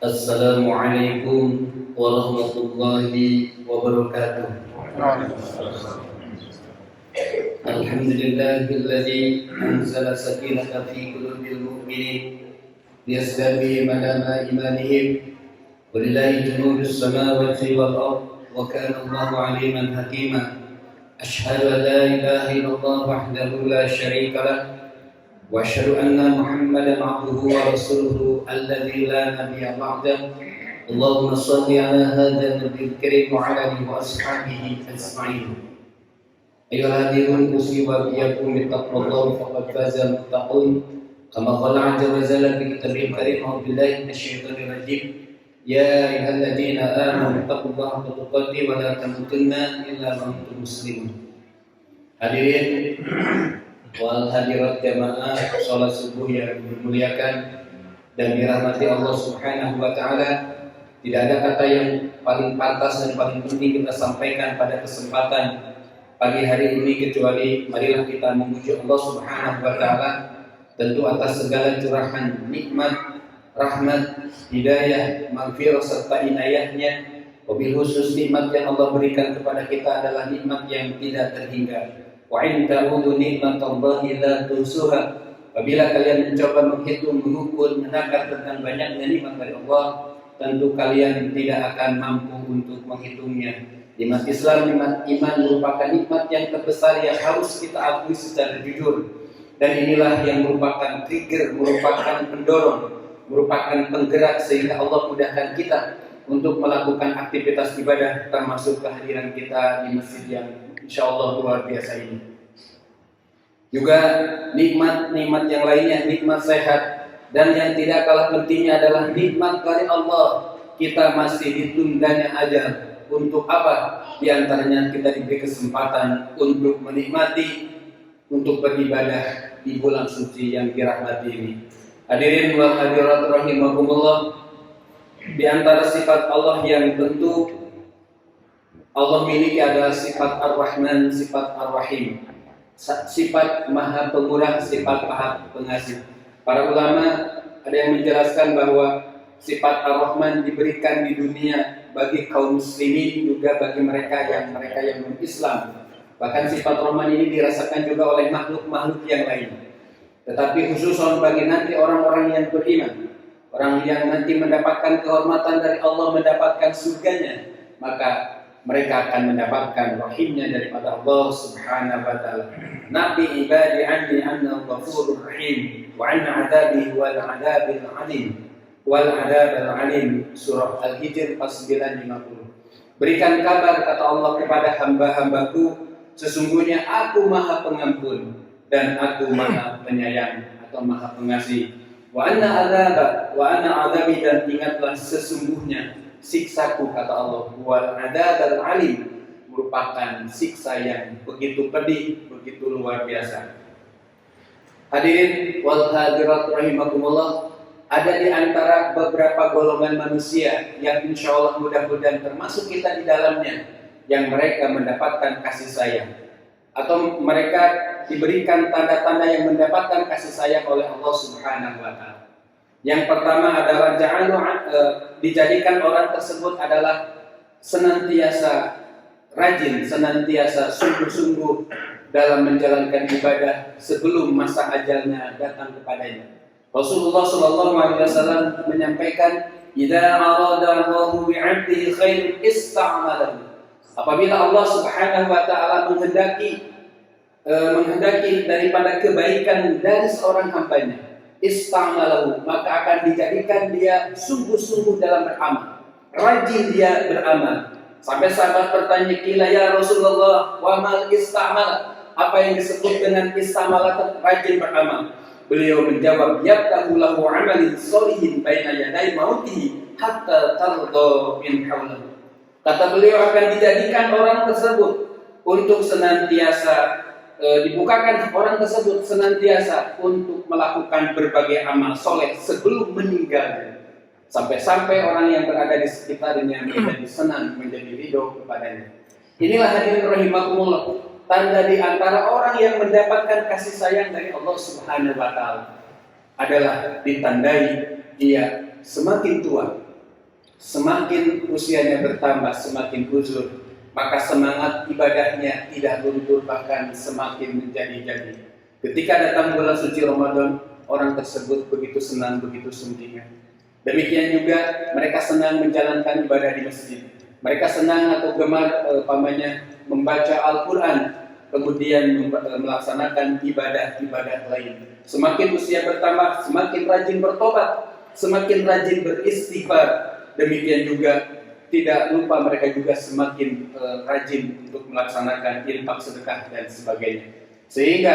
Assalamualaikum warahmatullahi wabarakatuh. Alhamdulillahilladzi anzala sakinata fi qulubil mu'minin liyazdadu madama imanihim. Walillahi junudus samawati wal ardh wa kana Allahu 'aliman hakima. Asyhadu an la ilaha illallah wahdahu la syarika lah wa asyhadu anna Muhammadan 'abduhu wa rasuluhu alladzi la nabiyya ba'dahu. Allahumma shalli ala hadzal nabiyil karim wa ala alihi wa ashabihi ajma'in. Ayyuhal hadirin usiba iyyakum bittaqwallahi faqad fazal muttaqun. Kama qala 'azza wa jalla fi kitabil karim wa billahi minasyaitonir rajim. Ya ayyuhalladzina amanu taqullaha haqqa tuqatih wa la tamutunna illa wa antum muslimun. Hadirin wal hadirat jamaah salat subuh yang dimuliakan dan dirahmati Allah Subhanahu wa taala, tidak ada kata yang paling pantas dan paling penting kita sampaikan pada kesempatan pagi hari ini kecuali marilah kita memuji Allah Subhanahu wa taala tentu atas segala curahan nikmat, rahmat, hidayah, maghfirah serta inayahnya. Wabil khusus nikmat yang Allah berikan kepada kita adalah nikmat yang tidak terhingga. Wa in ta'udu nikmatallahi la tuhsuha. Apabila kalian mencoba menghitung, mengukur, menakar tentang banyaknya nikmat dari Allah, tentu kalian tidak akan mampu untuk menghitungnya. Nikmat Islam, nikmat iman merupakan nikmat yang terbesar yang harus kita akui secara jujur. Dan inilah yang merupakan trigger, merupakan pendorong, merupakan penggerak sehingga Allah mudahkan kita untuk melakukan aktivitas ibadah, termasuk kehadiran kita di masjid yang insyaallah luar biasa ini. Juga nikmat-nikmat yang lainnya, nikmat sehat, dan yang tidak kalah pentingnya adalah nikmat dari Allah. Kita masih ditundanya ajal. Untuk apa? Di antaranya kita diberi kesempatan untuk menikmati, untuk beribadah di bulan suci yang dirahmati ini. Hadirin wal hadirat rahimakumullah. Di antara sifat Allah yang tentu Allah miliki adalah sifat Ar-Rahman, sifat Ar-Rahim, sifat Maha Pemurah, sifat Maha Pengasih. Para ulama ada yang menjelaskan bahwa sifat Ar-Rahman diberikan di dunia bagi kaum muslimin, juga bagi mereka yang non-Islam. Bahkan sifat Rahman ini dirasakan juga oleh makhluk-makhluk yang lain. Tetapi khusus bagi nanti orang-orang yang beriman, orang yang nanti mendapatkan kehormatan dari Allah, mendapatkan surganya, maka mereka akan mendapatkan rahimnya daripada Allah Subhanahu wa taala. Nabi ibadi anni anna ghafurur rahim wa anna adabi wal adabil alim wal adabil alim, surah Al-Hijr 950. Berikan kabar, kata Allah, kepada hamba-hambaku, sesungguhnya aku Maha Pengampun dan aku Maha Penyayang atau Maha Pengasih. Wa anna adabi, dan ingatlah sesungguhnya siksaku, kata Allah, wal adabul alim, merupakan siksa yang begitu pedih, begitu luar biasa. Hadirin wal hadirat rahimakumullah, ada di antara beberapa golongan manusia yang insyaallah mudah-mudahan termasuk kita di dalamnya, yang mereka mendapatkan kasih sayang atau mereka diberikan tanda-tanda yang mendapatkan kasih sayang oleh Allah Subhanahu wa taala. Yang pertama adalah dijadikan orang tersebut adalah senantiasa rajin, senantiasa sungguh-sungguh dalam menjalankan ibadah sebelum masa ajalnya datang kepadanya. Rasulullah SAW menyampaikan, "Idza arada Allahu bi'abdihi khairan ista'malahu." Apabila Allah Subhanahu wa taala menghendaki daripada kebaikan dari seorang hambanya, ista'malahu, maka akan dijadikan dia sungguh-sungguh dalam beramal, rajin dia beramal. Sampai sahabat bertanya, "Qila ya Rasulullah, wa mal ista'mal?" Apa yang disebut dengan ista'mal, rajin beramal? Beliau menjawab, "Yabtahu lahu 'amalin sholihin baina yaday mautihi hatta tarda min hawlahu." Kata beliau, akan dijadikan orang tersebut untuk senantiasa dibukakan orang tersebut senantiasa untuk melakukan berbagai amal soleh sebelum meninggalnya, sampai-sampai orang yang berada di sekitarnya menjadi senang, menjadi ridho kepadanya. Inilah hadirin rahimakumullah, tanda di antara orang yang mendapatkan kasih sayang dari Allah Subhanahu wa taala adalah ditandai dia semakin tua, semakin usianya bertambah, semakin uzur, maka semangat ibadahnya tidak luntur, bahkan semakin menjadi-jadi. Ketika datang bulan suci Ramadan, orang tersebut begitu senang, begitu sumringah. Demikian juga mereka senang menjalankan ibadah di masjid. Mereka senang atau gemar membaca Al-Quran, kemudian melaksanakan ibadah-ibadah lain. Semakin usia bertambah, semakin rajin bertobat, semakin rajin beristighfar. Demikian juga tidak lupa mereka juga semakin rajin untuk melaksanakan infak, sedekah dan sebagainya. Sehingga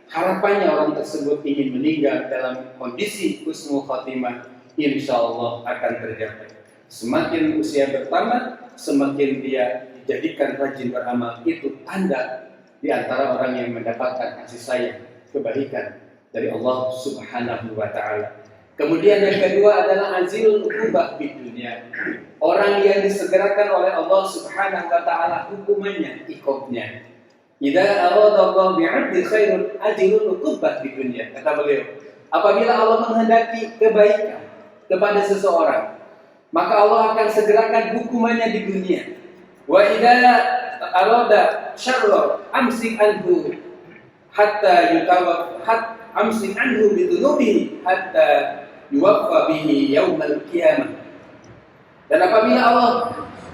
harapannya orang tersebut ingin meninggal dalam kondisi husnul khotimah, insya Allah akan tercapai. Semakin usia bertambah, semakin dia dijadikan rajin beramal. Itu tanda di antara orang yang mendapatkan kasih sayang, kebaikan dari Allah Subhanahu wa Ta'ala. Kemudian yang kedua adalah azilul uqubah di dunia. Orang yang disegerakan oleh Allah Subhanahu wa Ta'ala hukumannya, iqabnya. Idza arada Allah bi'abdi khairun ajilul uqubah di dunia. Kata beliau, apabila Allah menghendaki kebaikan kepada seseorang, maka Allah akan segerakan hukumannya di dunia. Wa idza arada syarra amsik anhu hatta amsik anhu bidunubihi hatta yuwaffa bihi yaumal qiyamah. Dan apabila Allah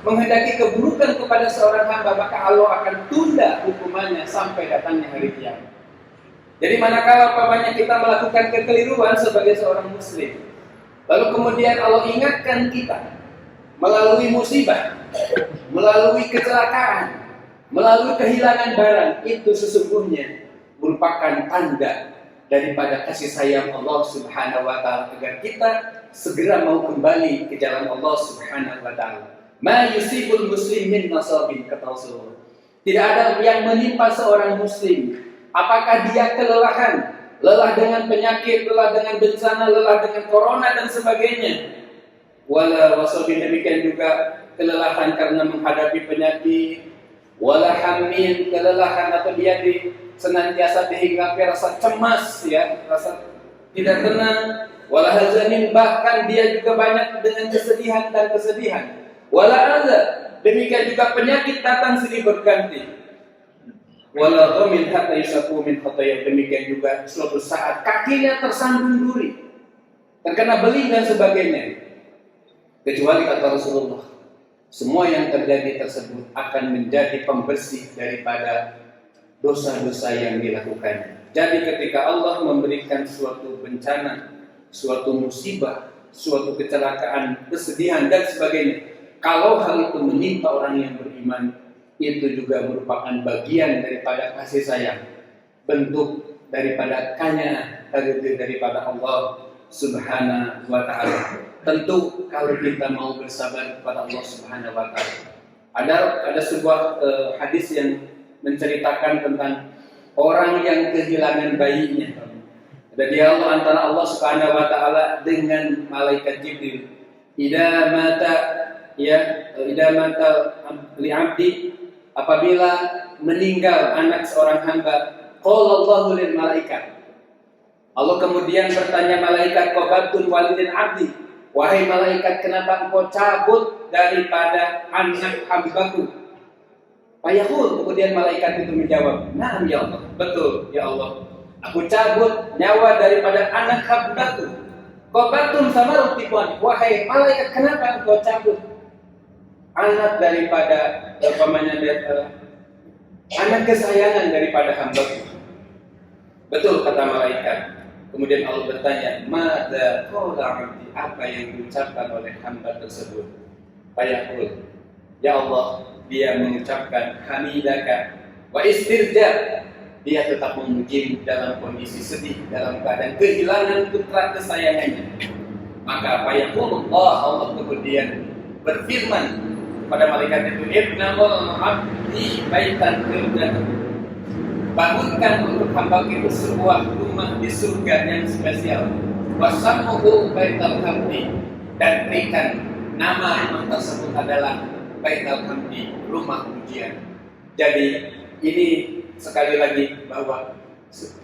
menghendaki keburukan kepada seorang hamba, maka Allah akan tunda hukumannya sampai datangnya hari kiamat. Jadi manakala kita melakukan kekeliruan sebagai seorang muslim, lalu kemudian Allah ingatkan kita melalui musibah, melalui kecelakaan, melalui kehilangan barang, itu sesungguhnya merupakan tanda daripada kasih sayang Allah Subhanahu wa Ta'ala agar kita segera mau kembali ke jalan Allah Subhanahu wa Ta'ala. Ma yusibul muslim min nasabin, kata Rasulullah. Tidak ada yang menimpa seorang muslim, apakah dia kelelahan, lelah dengan penyakit, lelah dengan bencana, lelah dengan corona dan sebagainya. Wala wasabin, demikian juga kelelahan karena menghadapi penyakit. Wala hamil, kelelahan atau dia senantiasa dihinggapi rasa cemas, ya, rasa tidak tenang. Wala hazanin, bahkan dia juga banyak dengan kesedihan dan kesedihan. Wala adza, demikian juga penyakit datang silih berganti. Wala ghamin hatta yusafu min khataya, demikian juga suatu saat kakinya tersandung duri, terkena beling dan sebagainya. Kecuali kata Rasulullah, semua yang terjadi tersebut akan menjadi pembersih daripada dosa-dosa yang dilakukannya. Jadi ketika Allah memberikan suatu bencana, suatu musibah, suatu kecelakaan, kesedihan dan sebagainya, kalau hal itu menimpa orang yang beriman, itu juga merupakan bagian daripada kasih sayang, bentuk daripada daripada Allah Subhanahu wa Ta'ala. Tentu kalau kita mau bersabar kepada Allah Subhanahu wa Ta'ala. Ada sebuah hadis yang menceritakan tentang orang yang kehilangan bayinya. Ada dialog antara Allah Subhanahu wa Ta'ala dengan malaikat Jibril. Idza mata li'abdi, apabila meninggal anak seorang hamba, qala Allahu lil malaikat, Allah kemudian bertanya malaikat, qabatun walidin abdi, wahai malaikat, kenapa engkau cabut daripada anak hambaku? Fayaqul, kemudian malaikat itu menjawab, na'am ya Allah, betul ya Allah, aku cabut nyawa daripada anak hambaku. Qabatun sama rutiqan, wahai malaikat, kenapa engkau cabut anak daripada anak kesayangan daripada hamba? Betul kata malaikat. Kemudian Allah bertanya, madza qala 'abdi, apa yang diucapkan oleh hamba tersebut? Fayaqul, ya Allah, dia mengucapkan hamidaka wa istirja, dia tetap memuji dalam kondisi sedih, dalam keadaan kehilangan putra kesayangannya. Maka fayaqul Allah kemudian berfirman pada malaikat itu, ibnul abdi baitan fil jannah, bangunkan untuk hamba itu sebuah rumah di surga yang spesial. Wasammuhu baital hamdi, dan berikan nama rumah tersebut adalah baital hamdi, rumah pujian. Jadi ini sekali lagi bahwa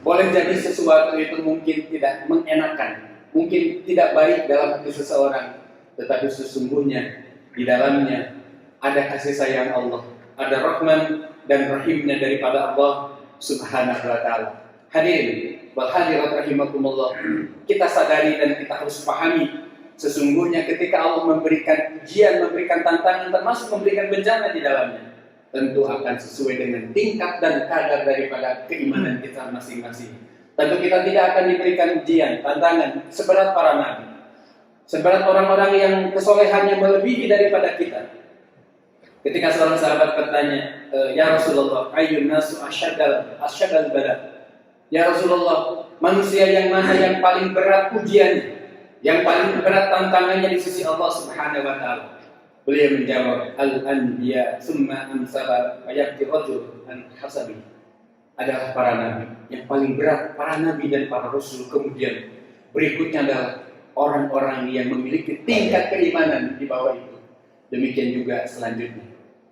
boleh jadi sesuatu itu mungkin tidak mengenakan, mungkin tidak baik dalam hati seseorang, tetapi sesungguhnya di dalamnya ada kasih sayang Allah, ada Rahman dan Rahimnya daripada Allah Subhanahu wa Ta'ala. Hadirin wal hadirat rahimakumullah, kita sadari dan kita harus pahami sesungguhnya ketika Allah memberikan ujian, memberikan tantangan, termasuk memberikan bencana di dalamnya, tentu akan sesuai dengan tingkat dan kadar daripada keimanan kita masing-masing. Tentu kita tidak akan diberikan ujian, tantangan seberat para nabi, seberat orang-orang yang kesolehannya melebihi daripada kita. Ketika seorang sahabat bertanya, ya Rasulullah, ayyun nasu asyadal bala. Ya Rasulullah, manusia yang mana yang paling berat ujiannya, yang paling berat tantangannya di sisi Allah Subhanahu wa Ta'ala? Beliau menjawab, al-anbiya summa amsala ayati rajul an hasabi. Adalah para nabi. Yang paling berat para nabi dan para rasul. Kemudian berikutnya adalah orang-orang yang memiliki tingkat keimanan di bawah itu. Demikian juga selanjutnya.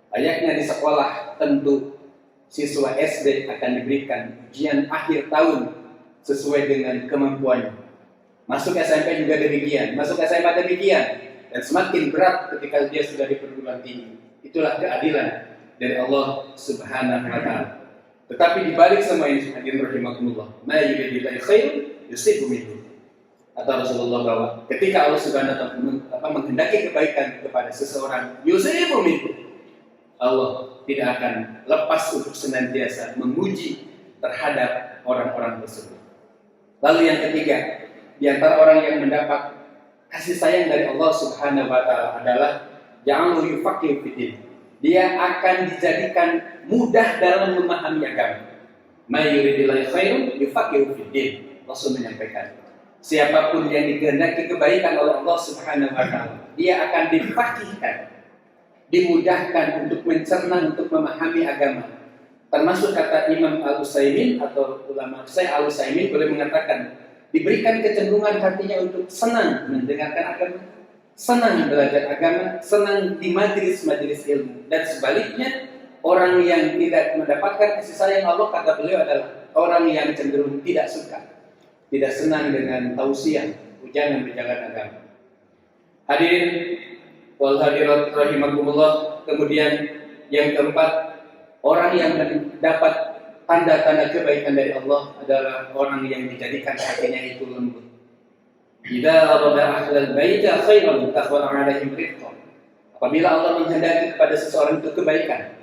Layaknya di sekolah, tentu siswa SD akan diberikan ujian akhir tahun sesuai dengan kemampuannya. Masuk SMP juga demikian, masuk SMA demikian, dan semakin berat ketika dia sudah di perguruan tinggi. Itulah keadilan dari Allah Subhanahu wa Ta'ala. Tetapi di balik semua ini, hadirin rahimakumullah, ma yuridillahu khairan yusibu minhu. Kata Rasulullah bahwa ketika Allah Subhanahu wa Ta'ala menghendaki kebaikan kepada seseorang, yusibu minhu, Allah tidak akan lepas untuk senantiasa menguji terhadap orang-orang tersebut. Lalu yang ketiga, di antara orang yang mendapat kasih sayang dari Allah Subhanahu wa Ta'ala adalah ja'alu yufaqihu fiddin. Dia akan dijadikan mudah dalam memahami agama. May yuridillahu khairan yufaqihu fiddin. Rasul menyampaikan, siapapun yang dikehendaki kebaikan oleh Allah Subhanahu wa Ta'ala, dia akan difaqihkan, dimudahkan untuk mencerna, untuk memahami agama. Termasuk kata Imam Al-Utsaimin atau ulama Syekh Al-Utsaimin boleh mengatakan, diberikan kecenderungan hatinya untuk senang mendengarkan agama, senang belajar agama, senang di majelis-majelis ilmu. Dan sebaliknya, orang yang tidak mendapatkan kasih sayang Allah, kata beliau, adalah orang yang cenderung tidak suka, tidak senang dengan tausiah, ujangan-ujangan agama. Hadirin wal hadirat rahimakumullah. Kemudian yang keempat, orang yang mendapat tanda-tanda kebaikan dari Allah adalah orang yang dijadikan hatinya itu lembut. Idza arada ahlal baita khairan takhwala alaihim rifqan. Apabila Allah menghendaki kepada seseorang itu kebaikan,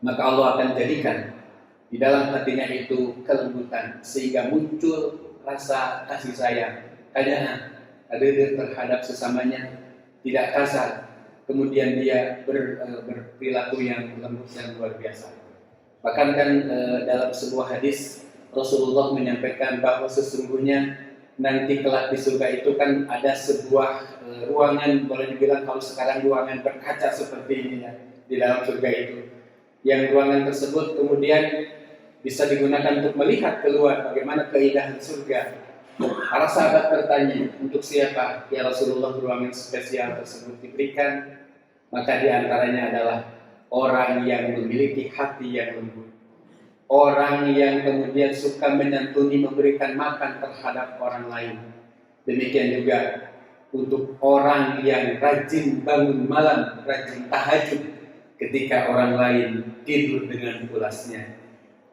maka Allah akan jadikan di dalam hatinya itu kelembutan, sehingga muncul rasa kasih sayang, kayaan, adil terhadap sesamanya, tidak kasar. Kemudian dia berperilaku yang lembut dan luar biasa. Bahkan kan dalam sebuah hadis Rasulullah menyampaikan bahwa sesungguhnya nanti kelak di surga itu kan ada sebuah ruangan, boleh dibilang kalau sekarang ruangan berkaca seperti ini ya, di dalam surga itu. Yang ruangan tersebut kemudian bisa digunakan untuk melihat keluar bagaimana keindahan surga. Para sahabat bertanya, untuk siapa ya Rasulullah ruangan spesial tersebut diberikan? Maka di antaranya adalah orang yang memiliki hati yang lembut, orang yang kemudian suka menyantuni, memberikan makan terhadap orang lain. Demikian juga untuk orang yang rajin bangun malam, rajin tahajud ketika orang lain tidur dengan pulasnya.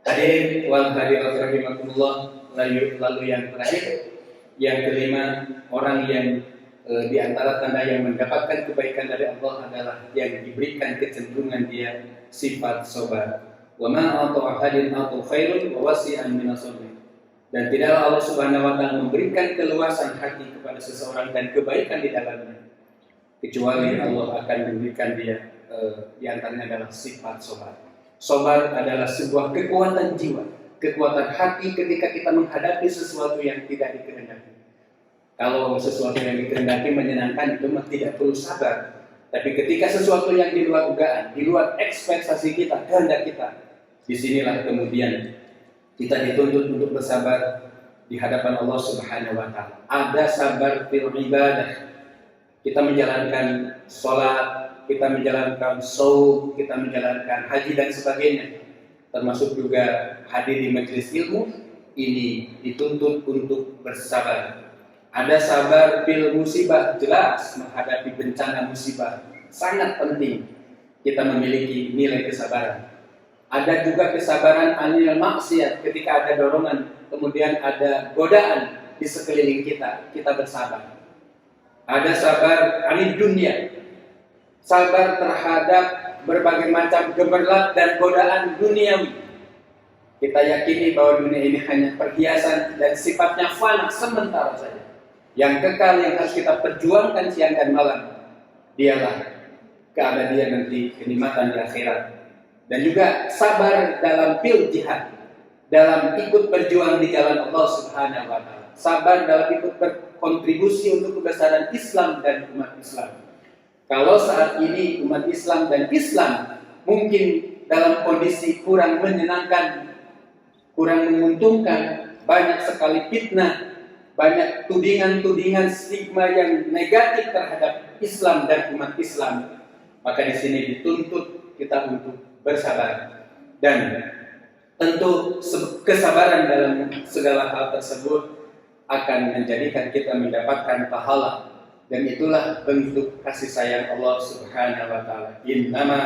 Hadirin wal hadirat rahimakumullah. Lalu yang terakhir, yang kelima, orang yang di antara tanda yang mendapatkan kebaikan dari Allah adalah yang diberikan kecenderungan dia sifat sabar. Wa ma a'ta ahadin a'ta khairun wa wasi'an min as-sabr. Dan tidaklah Allah Subhanahu wa Ta'ala memberikan keluasan hati kepada seseorang dan kebaikan di dalamnya, kecuali Allah akan memberikan dia di antaranya adalah sifat sabar. Sabar adalah sebuah kekuatan jiwa, kekuatan hati ketika kita menghadapi sesuatu yang tidak dikehendaki. Kalau sesuatu yang dikehendaki menyenangkan itu tidak perlu sabar. Tapi ketika sesuatu yang di luar dugaan, di luar ekspektasi kita, kehendak kita, disinilah kemudian kita dituntut untuk bersabar di hadapan Allah Subhanahu wa Ta'ala. Ada sabar fil ibadah. Kita menjalankan sholat, kita menjalankan shaum, kita menjalankan haji dan sebagainya. Termasuk juga hadir di majelis ilmu, ini dituntut untuk bersabar. Ada sabar bil musibah, jelas menghadapi bencana musibah. Sangat penting kita memiliki nilai kesabaran. Ada juga kesabaran anil maksiat, ketika ada dorongan, kemudian ada godaan di sekeliling kita, kita bersabar. Ada sabar anil dunia, sabar terhadap berbagai macam gemerlap dan godaan duniawi. Kita yakini bahwa dunia ini hanya perhiasan dan sifatnya fana, sementara saja. Yang kekal yang harus kita perjuangkan siang dan malam, dialah keabadian nanti, kenikmatan di akhirat. Dan juga sabar dalam fil jihad, dalam ikut berjuang di jalan Allah Subhanahu wa taala. Sabar dalam ikut berkontribusi untuk kebesaran Islam dan umat Islam. Kalau saat ini umat Islam dan Islam mungkin dalam kondisi kurang menyenangkan, kurang menguntungkan, banyak sekali fitnah, banyak tudingan-tudingan stigma yang negatif terhadap Islam dan umat Islam, maka di sini dituntut kita untuk bersabar. Dan tentu kesabaran dalam segala hal tersebut akan menjadikan kita mendapatkan pahala, dan itulah bentuk kasih sayang Allah Subhanahu wa taala. Innama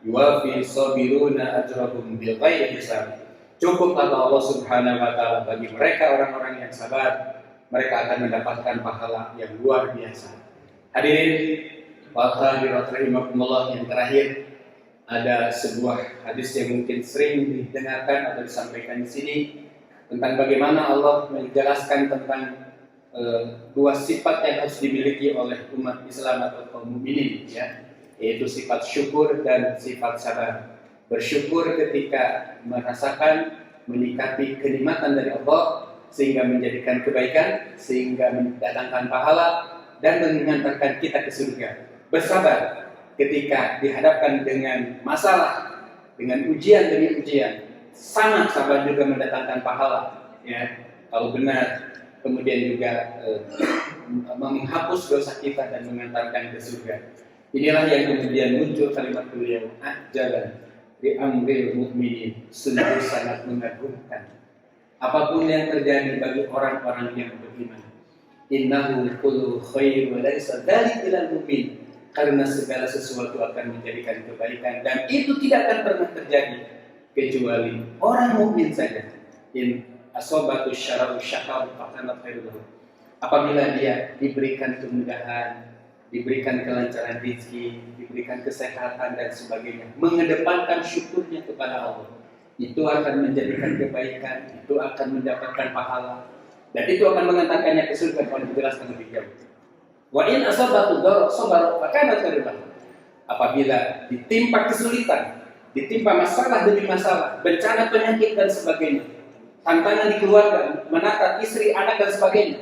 yuwafi sabiruna ajrahum bighairi hisab. Cukuplah Allah Subhanahu wa taala bagi mereka orang-orang yang sabar, mereka akan mendapatkan pahala yang luar biasa. Hadirin wa hadirat rahimakumullah, yang terakhir ada sebuah hadis yang mungkin sering didengarkan atau disampaikan di sini tentang bagaimana Allah menjelaskan tentang dua sifat yang harus dimiliki oleh umat Islam atau kaum mukminin, ya, yaitu sifat syukur dan sifat sabar. Bersyukur ketika merasakan, menikmati kenikmatan dari Allah sehingga menjadikan kebaikan, sehingga mendatangkan pahala dan mengantarkan kita ke surga. Bersabar ketika dihadapkan dengan masalah, dengan ujian demi ujian. Sangat sabar juga mendatangkan pahala, ya, kalau benar. Kemudian juga menghapus dosa kita dan mengantarkan ke surga. Inilah yang kemudian muncul kalimat beliau, ajaran di amril mukminin, sungguh sangat mengagumkan apapun yang terjadi bagi orang-orang yang beriman. Innahu kullu khair wa laysa dzalika ilal mu'min, karena segala sesuatu akan menjadikan kebaikan dan itu tidak akan pernah terjadi kecuali orang mukmin saja. In asobatu syara'u syahar faqana khairul. Apabila dia diberikan kemudahan, diberikan kelancaran rezeki, diberikan kesehatan dan sebagainya, mengedepankan syukurnya kepada Allah, itu akan menjadikan kebaikan, itu akan mendapatkan pahala, dan itu akan mengantarkannya ke surga. Kalau dijelaskan lebih jauh. Wa in asabatu darra sabara faqana khairul. Apabila ditimpa kesulitan, ditimpa masalah demi masalah, bencana penyakit dan sebagainya, tantangan di keluarga, menata istri, anak dan sebagainya,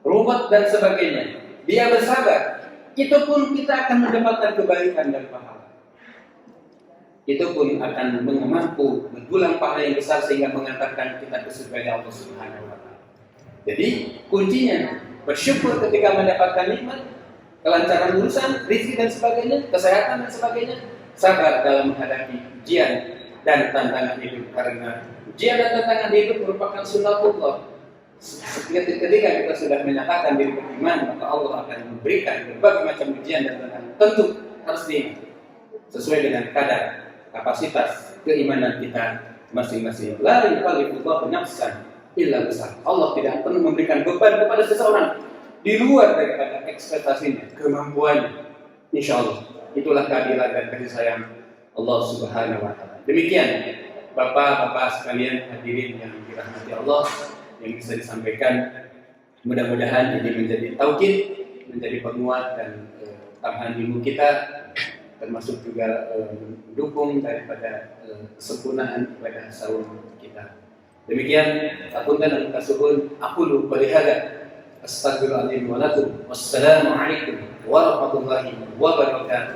ruwet dan sebagainya, dia bersabar, itu pun kita akan mendapatkan kebaikan dan pahala. Itu pun akan mampu mendulang pahala yang besar sehingga mengantarkan kita ke surga Allah Subhanahu wa taala. Jadi kuncinya bersyukur ketika mendapatkan nikmat, kelancaran urusan, rezeki dan sebagainya, kesehatan dan sebagainya, sabar dalam menghadapi ujian dan tantangan hidup, karena ujian dan tantangan hidup merupakan sunnatullah. Ketika kita sudah menyatakan diri beriman, maka Allah akan memberikan berbagai macam ujian dan tantangan. Tentu harus diingat sesuai dengan kadar kapasitas keimanan kita masing-masing. La yukallifullahu nafsan illa wus'aha. Allah tidak pernah memberikan beban kepada seseorang di luar daripada ekspektasinya, kemampuannya. Insya Allah itulah keadilan dan kasih sayang Allah Subhanahu wa taala. Demikian Bapak-bapak sekalian hadirin yang dirahmati Allah, yang bisa disampaikan. Mudah-mudahan ini menjadi taukid, menjadi penguat dan tambahan ilmu kita, termasuk juga mendukung daripada kesempurnaan ibadah saum kita. Demikian, apunten dan kasuhun, aqulu walihada astaghfirullahaladzim wa lakum. Wassalamualaikum warahmatullahi wabarakatuh.